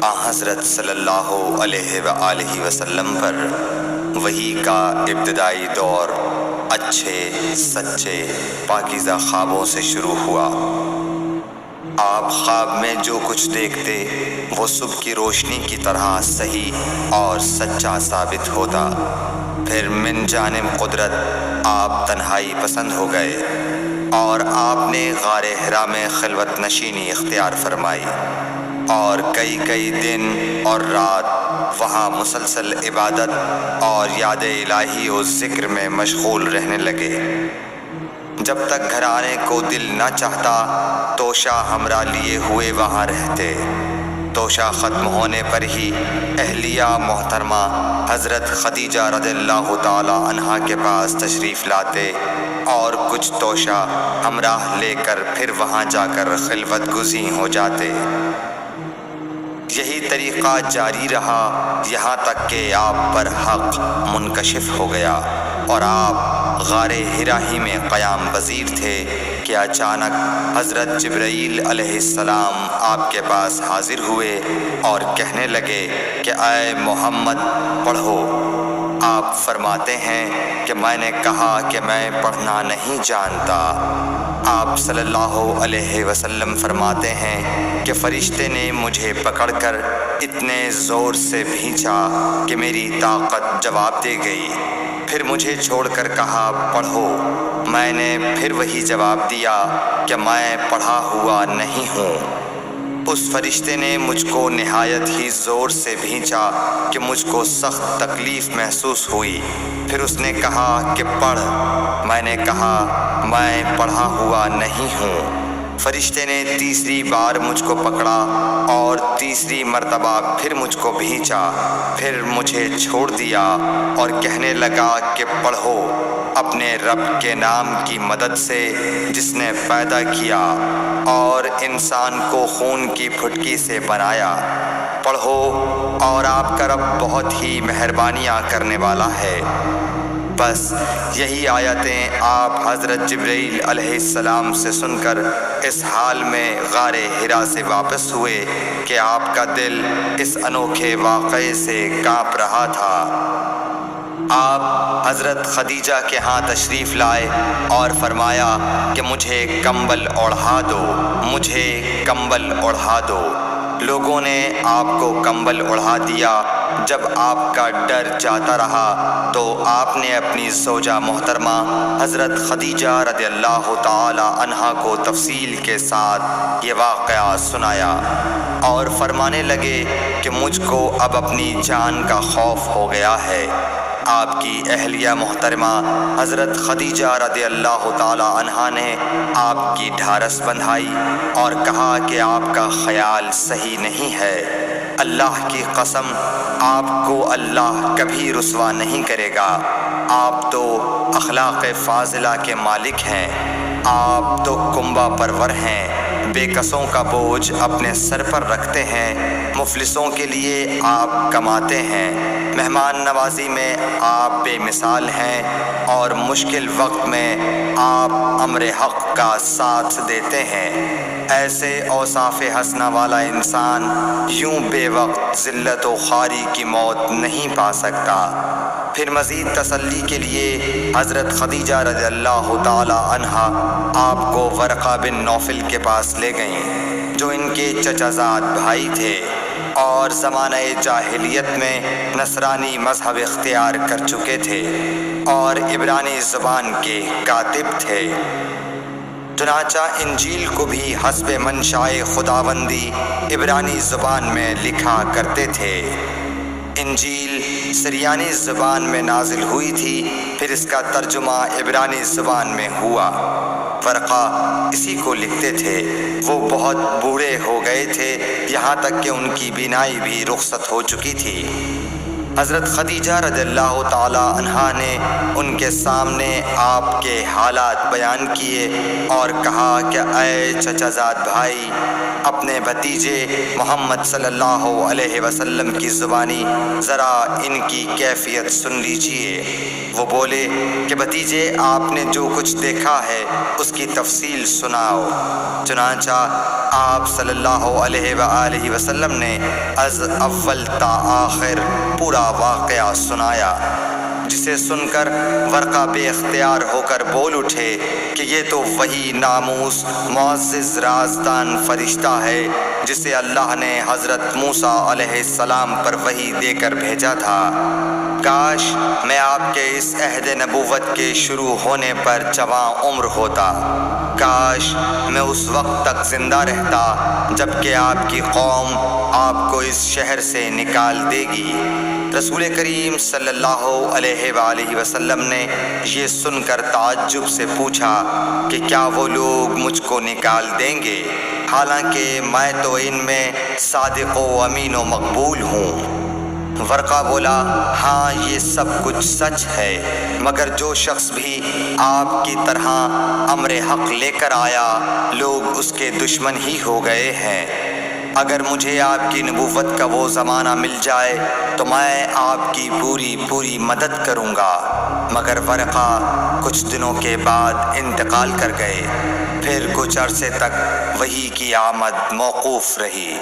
حضرت صلی اللہ علیہ وآلہ وسلم پر وحی کا ابتدائی دور اچھے سچے پاکیزہ خوابوں سے شروع ہوا۔ آپ خواب میں جو کچھ دیکھتے وہ صبح کی روشنی کی طرح صحیح اور سچا ثابت ہوتا۔ پھر من جانب قدرت آپ تنہائی پسند ہو گئے اور آپ نے غار حرا میں خلوت نشینی اختیار فرمائی اور کئی دن اور رات وہاں مسلسل عبادت اور یاد الہی و ذکر میں مشغول رہنے لگے۔ جب تک گھر آنے کو دل نہ چاہتا توشہ ہمراہ لیے ہوئے وہاں رہتے۔ توشہ ختم ہونے پر ہی اہلیہ محترمہ حضرت خدیجہ رضی اللہ تعالی عنہا کے پاس تشریف لاتے اور کچھ توشہ ہمراہ لے کر پھر وہاں جا کر خلوت گزین ہو جاتے۔ یہی طریقہ جاری رہا یہاں تک کہ آپ پر حق منکشف ہو گیا اور آپ غار حرا ہی میں قیام پذیر تھے کہ اچانک حضرت جبرائیل علیہ السلام آپ کے پاس حاضر ہوئے اور کہنے لگے کہ اے محمد پڑھو۔ آپ فرماتے ہیں کہ میں نے کہا کہ میں پڑھنا نہیں جانتا۔ آپ صلی اللہ علیہ وسلم فرماتے ہیں کہ فرشتے نے مجھے پکڑ کر اتنے زور سے بھینچا کہ میری طاقت جواب دے گئی۔ پھر مجھے چھوڑ کر کہا پڑھو۔ میں نے پھر وہی جواب دیا کہ میں پڑھا ہوا نہیں ہوں۔ اس فرشتے نے مجھ کو نہایت ہی زور سے بھینچا کہ مجھ کو سخت تکلیف محسوس ہوئی۔ پھر اس نے کہا کہ پڑھ۔ میں نے کہا میں پڑھا ہوا نہیں ہوں۔ فرشتے نے تیسری بار مجھ کو پکڑا اور تیسری مرتبہ پھر مجھ کو بھینچا۔ پھر مجھے چھوڑ دیا اور کہنے لگا کہ پڑھو اپنے رب کے نام کی مدد سے جس نے پیدا کیا اور انسان کو خون کی پھٹکی سے بنایا۔ پڑھو اور آپ کا رب بہت ہی مہربانیاں کرنے والا ہے۔ بس یہی آیتیں آپ حضرت جبرائیل علیہ السلام سے سن کر اس حال میں غار حرا سے واپس ہوئے کہ آپ کا دل اس انوکھے واقعے سے کانپ رہا تھا۔ آپ حضرت خدیجہ کے ہاں تشریف لائے اور فرمایا کہ مجھے کمبل اوڑھا دو، مجھے کمبل اوڑھا دو۔ لوگوں نے آپ کو کمبل اوڑھا دیا۔ جب آپ کا ڈر جاتا رہا تو آپ نے اپنی زوجہ محترمہ حضرت خدیجہ رضی اللہ تعالی عنہا کو تفصیل کے ساتھ یہ واقعہ سنایا اور فرمانے لگے کہ مجھ کو اب اپنی جان کا خوف ہو گیا ہے۔ آپ کی اہلیہ محترمہ حضرت خدیجہ رضی اللہ تعالی عنہا نے آپ کی ڈھارس بندھائی اور کہا کہ آپ کا خیال صحیح نہیں ہے۔ اللہ کی قسم آپ کو اللہ کبھی رسوا نہیں کرے گا۔ آپ تو اخلاق فاضلہ کے مالک ہیں، آپ تو کنبہ پرور ہیں، بے کسوں کا بوجھ اپنے سر پر رکھتے ہیں، مفلسوں کے لیے آپ کماتے ہیں، مہمان نوازی میں آپ بے مثال ہیں اور مشکل وقت میں آپ امر حق کا ساتھ دیتے ہیں۔ ایسے اوصاف حسنہ والا انسان یوں بے وقت ذلت و خواری کی موت نہیں پا سکتا۔ پھر مزید تسلی کے لیے حضرت خدیجہ رضی اللہ تعالی عنہا آپ کو ورقہ بن نوفل کے پاس لے گئیں جو ان کے چچا زاد بھائی تھے اور زمانہ جاہلیت میں نصرانی مذہب اختیار کر چکے تھے اور عبرانی زبان کے کاتب تھے۔ چنانچہ انجیل کو بھی حسب منشائے خداوندی عبرانی زبان میں لکھا کرتے تھے۔ انجیل سریانی زبان میں نازل ہوئی تھی، پھر اس کا ترجمہ عبرانی زبان میں ہوا۔ ورقہ اسی کو لکھتے تھے۔ وہ بہت بوڑھے ہو گئے تھے، یہاں تک کہ ان کی بینائی بھی رخصت ہو چکی تھی۔ حضرت خدیجہ رضی اللہ تعالی عنہا نے ان کے سامنے آپ کے حالات بیان کیے اور کہا کہ اے چچا زاد بھائی، اپنے بھتیجے محمد صلی اللہ علیہ وسلم کی زبانی ذرا ان کی کیفیت سن لیجئے۔ وہ بولے کہ بھتیجے، آپ نے جو کچھ دیکھا ہے اس کی تفصیل سناؤ۔ چنانچہ آپ صلی اللہ علیہ وآلہ وسلم نے از اول تا آخر پورا واقعہ سنایا، جسے سن کر ورقہ بے اختیار ہو کر بول اٹھے کہ یہ تو وہی ناموس معزز رازدان فرشتہ ہے جسے اللہ نے حضرت موسیٰ علیہ السلام پر وحی دے کر بھیجا تھا۔ کاش میں آپ کے اس عہد نبوت کے شروع ہونے پر جواں عمر ہوتا، کاش میں اس وقت تک زندہ رہتا جب کہ آپ کی قوم آپ کو اس شہر سے نکال دے گی۔ رسول کریم صلی اللہ علیہ وآلہ وسلم نے یہ سن کر تعجب سے پوچھا کہ کیا وہ لوگ مجھ کو نکال دیں گے، حالانکہ میں تو ان میں صادق و امین و مقبول ہوں۔ ورقہ بولا، ہاں یہ سب کچھ سچ ہے، مگر جو شخص بھی آپ کی طرح امر حق لے کر آیا لوگ اس کے دشمن ہی ہو گئے ہیں۔ اگر مجھے آپ کی نبوت کا وہ زمانہ مل جائے تو میں آپ کی پوری مدد کروں گا۔ مگر ورقہ کچھ دنوں کے بعد انتقال کر گئے، پھر کچھ عرصے تک وحی کی آمد موقوف رہی۔